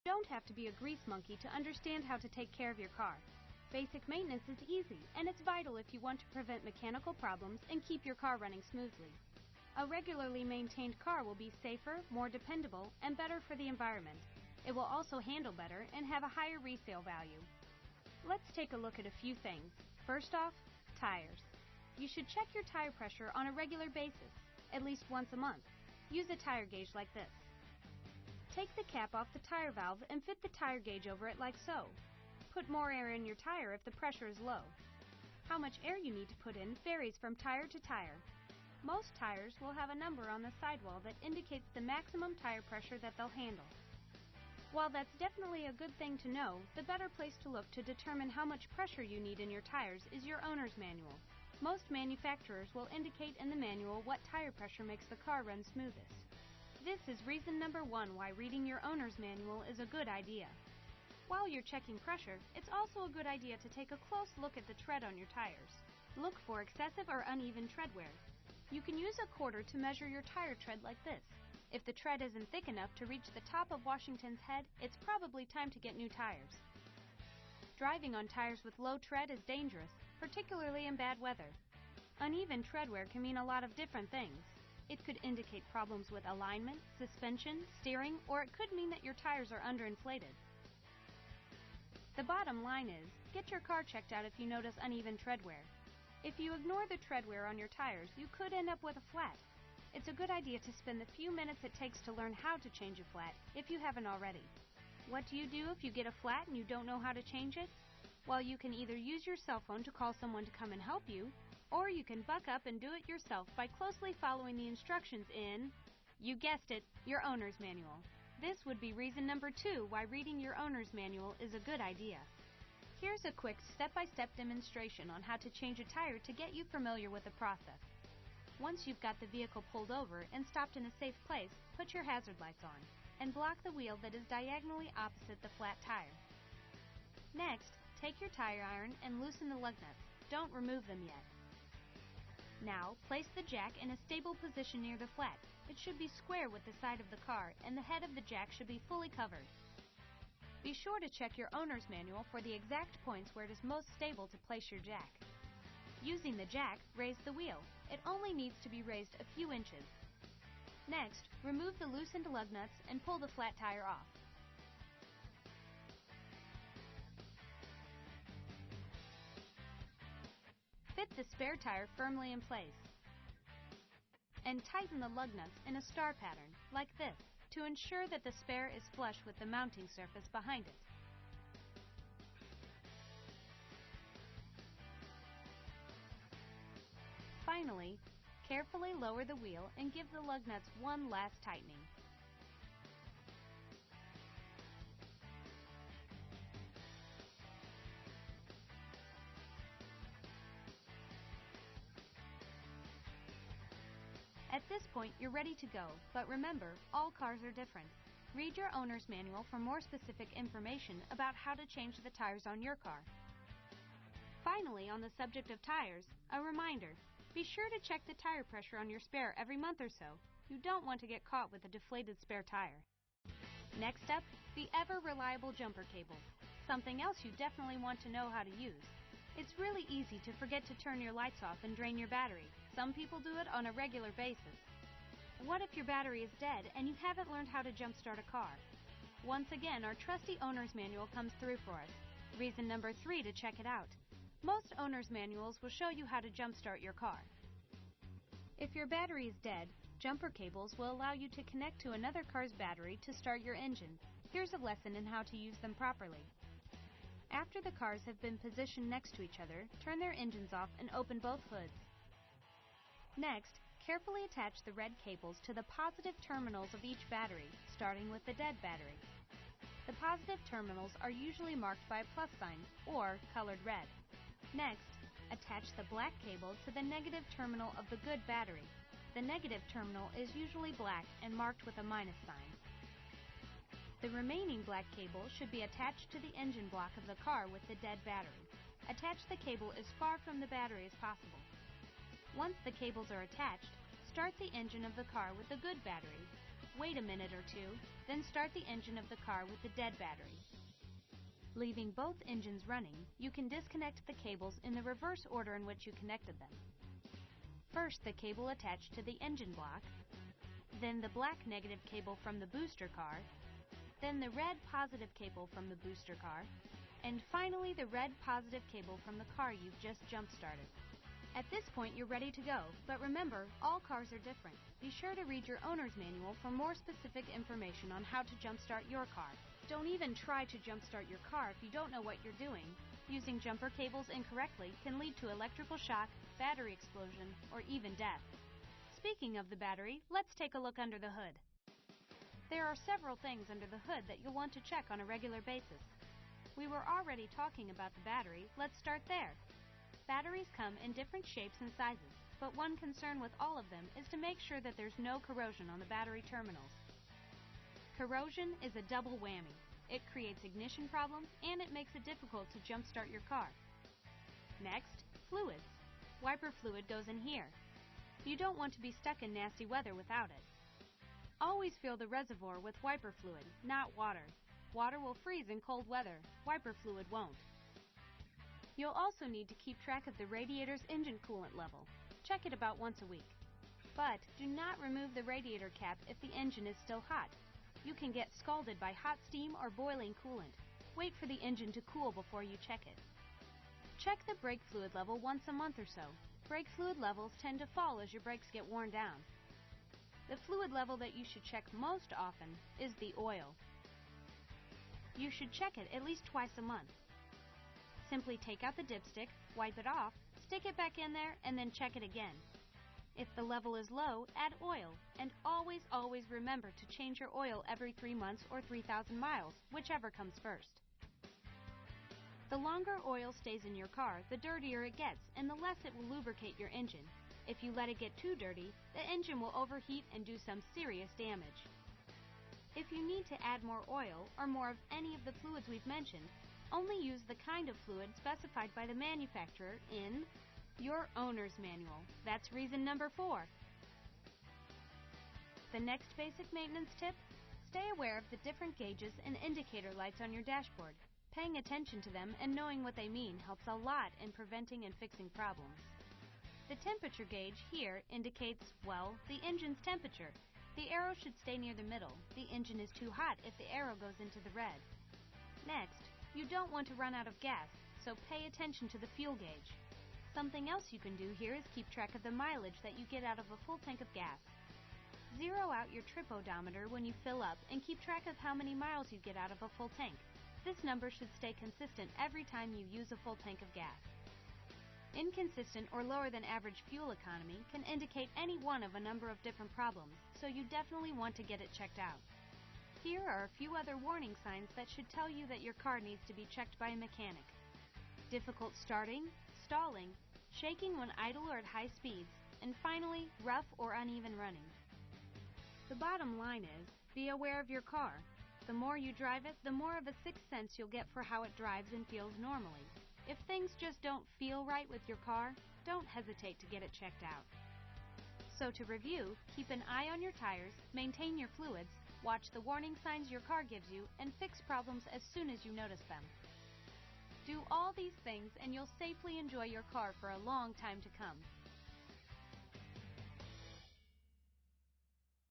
You don't have to be a grease monkey to understand how to take care of your car. Basic maintenance is easy, and it's vital if you want to prevent mechanical problems and keep your car running smoothly. A regularly maintained car will be safer, more dependable, and better for the environment. It will also handle better and have a higher resale value. Let's take a look at a few things. First off, tires. You should check your tire pressure on a regular basis, at least once a month. Use a tire gauge like this. Take the cap off the tire valve and fit the tire gauge over it like so. Put more air in your tire if the pressure is low. How much air you need to put in varies from tire to tire. Most tires will have a number on the sidewall that indicates the maximum tire pressure that they'll handle. While that's definitely a good thing to know, the better place to look to determine how much pressure you need in your tires is your owner's manual. Most manufacturers will indicate in the manual what tire pressure makes the car run smoothest. This is reason number 1 why reading your owner's manual is a good idea. While you're checking pressure, it's also a good idea to take a close look at the tread on your tires. Look for excessive or uneven tread wear. You can use a quarter to measure your tire tread like this. If the tread isn't thick enough to reach the top of Washington's head, it's probably time to get new tires. Driving on tires with low tread is dangerous, particularly in bad weather. Uneven tread wear can mean a lot of different things. It could indicate problems with alignment, suspension, steering, or it could mean that your tires are underinflated. The bottom line is, get your car checked out if you notice uneven tread wear. If you ignore the tread wear on your tires, you could end up with a flat. It's a good idea to spend the few minutes it takes to learn how to change a flat if you haven't already. What do you do if you get a flat and you don't know how to change it? Well, you can either use your cell phone to call someone to come and help you, or you can buck up and do it yourself by closely following the instructions in, you guessed it, your owner's manual. This would be reason number 2 why reading your owner's manual is a good idea. Here's a quick step-by-step demonstration on how to change a tire to get you familiar with the process. Once you've got the vehicle pulled over and stopped in a safe place, put your hazard lights on and block the wheel that is diagonally opposite the flat tire. Next, take your tire iron and loosen the lug nuts. Don't remove them yet. Now, place the jack in a stable position near the flat. It should be square with the side of the car, and the head of the jack should be fully covered. Be sure to check your owner's manual for the exact points where it is most stable to place your jack. Using the jack, raise the wheel. It only needs to be raised a few inches. Next, remove the loosened lug nuts and pull the flat tire off. Fit the spare tire firmly in place and tighten the lug nuts in a star pattern, like this, to ensure that the spare is flush with the mounting surface behind it. Finally, carefully lower the wheel and give the lug nuts one last tightening. At this point, you're ready to go, but remember, all cars are different. Read your owner's manual for more specific information about how to change the tires on your car. Finally, on the subject of tires, a reminder. Be sure to check the tire pressure on your spare every month or so. You don't want to get caught with a deflated spare tire. Next up, the ever-reliable jumper cable. Something else you definitely want to know how to use. It's really easy to forget to turn your lights off and drain your battery. Some people do it on a regular basis. What if your battery is dead and you haven't learned how to jumpstart a car? Once again, our trusty owner's manual comes through for us. Reason number 3 to check it out. Most owner's manuals will show you how to jumpstart your car. If your battery is dead, jumper cables will allow you to connect to another car's battery to start your engine. Here's a lesson in how to use them properly. After the cars have been positioned next to each other, turn their engines off and open both hoods. Next, carefully attach the red cables to the positive terminals of each battery, starting with the dead battery. The positive terminals are usually marked by a plus sign, or colored red. Next, attach the black cable to the negative terminal of the good battery. The negative terminal is usually black and marked with a minus sign. The remaining black cable should be attached to the engine block of the car with the dead battery. Attach the cable as far from the battery as possible. Once the cables are attached, start the engine of the car with the good battery. wait a minute or two, then start the engine of the car with the dead battery. Leaving both engines running, you can disconnect the cables in the reverse order in which you connected them. First, the cable attached to the engine block, then the black negative cable from the booster car, then the red positive cable from the booster car, and finally the red positive cable from the car you've just jump-started. At this point, you're ready to go, but remember, all cars are different. Be sure to read your owner's manual for more specific information on how to jump-start your car. Don't even try to jump-start your car if you don't know what you're doing. Using jumper cables incorrectly can lead to electrical shock, battery explosion, or even death. Speaking of the battery, let's take a look under the hood. There are several things under the hood that you'll want to check on a regular basis. We were already talking about the battery. Let's start there. Batteries come in different shapes and sizes, but one concern with all of them is to make sure that there's no corrosion on the battery terminals. Corrosion is a double whammy. It creates ignition problems and it makes it difficult to jump-start your car. Next, fluids. Wiper fluid goes in here. You don't want to be stuck in nasty weather without it. Always fill the reservoir with wiper fluid, not water. Water will freeze in cold weather. Wiper fluid won't. You'll also need to keep track of the radiator's engine coolant level. Check it about once a week. But do not remove the radiator cap if the engine is still hot. You can get scalded by hot steam or boiling coolant. Wait for the engine to cool before you check it. Check the brake fluid level once a month or so. Brake fluid levels tend to fall as your brakes get worn down. The fluid level that you should check most often is the oil. You should check it at least twice a month. Simply take out the dipstick, wipe it off, stick it back in there, and then check it again. If the level is low, add oil, and always remember to change your oil every 3 months or 3,000 miles, whichever comes first. The longer oil stays in your car, the dirtier it gets, and the less it will lubricate your engine. If you let it get too dirty, the engine will overheat and do some serious damage. If you need to add more oil or more of any of the fluids we've mentioned, only use the kind of fluid specified by the manufacturer in your owner's manual. That's reason number 4. The next basic maintenance tip: stay aware of the different gauges and indicator lights on your dashboard. Paying attention to them and knowing what they mean helps a lot in preventing and fixing problems. The temperature gauge here indicates, well, the engine's temperature. The arrow should stay near the middle. The engine is too hot if the arrow goes into the red. Next, you don't want to run out of gas, so pay attention to the fuel gauge. Something else you can do here is keep track of the mileage that you get out of a full tank of gas. Zero out your trip odometer when you fill up and keep track of how many miles you get out of a full tank. This number should stay consistent every time you use a full tank of gas. Inconsistent or lower than average fuel economy can indicate any one of a number of different problems, so you definitely want to get it checked out. Here are a few other warning signs that should tell you that your car needs to be checked by a mechanic. Difficult starting, stalling, shaking when idle or at high speeds, and finally, rough or uneven running. The bottom line is, be aware of your car. The more you drive it, the more of a sixth sense you'll get for how it drives and feels normally. If things just don't feel right with your car, don't hesitate to get it checked out. So to review, keep an eye on your tires, maintain your fluids, watch the warning signs your car gives you, and fix problems as soon as you notice them. Do all these things and you'll safely enjoy your car for a long time to come.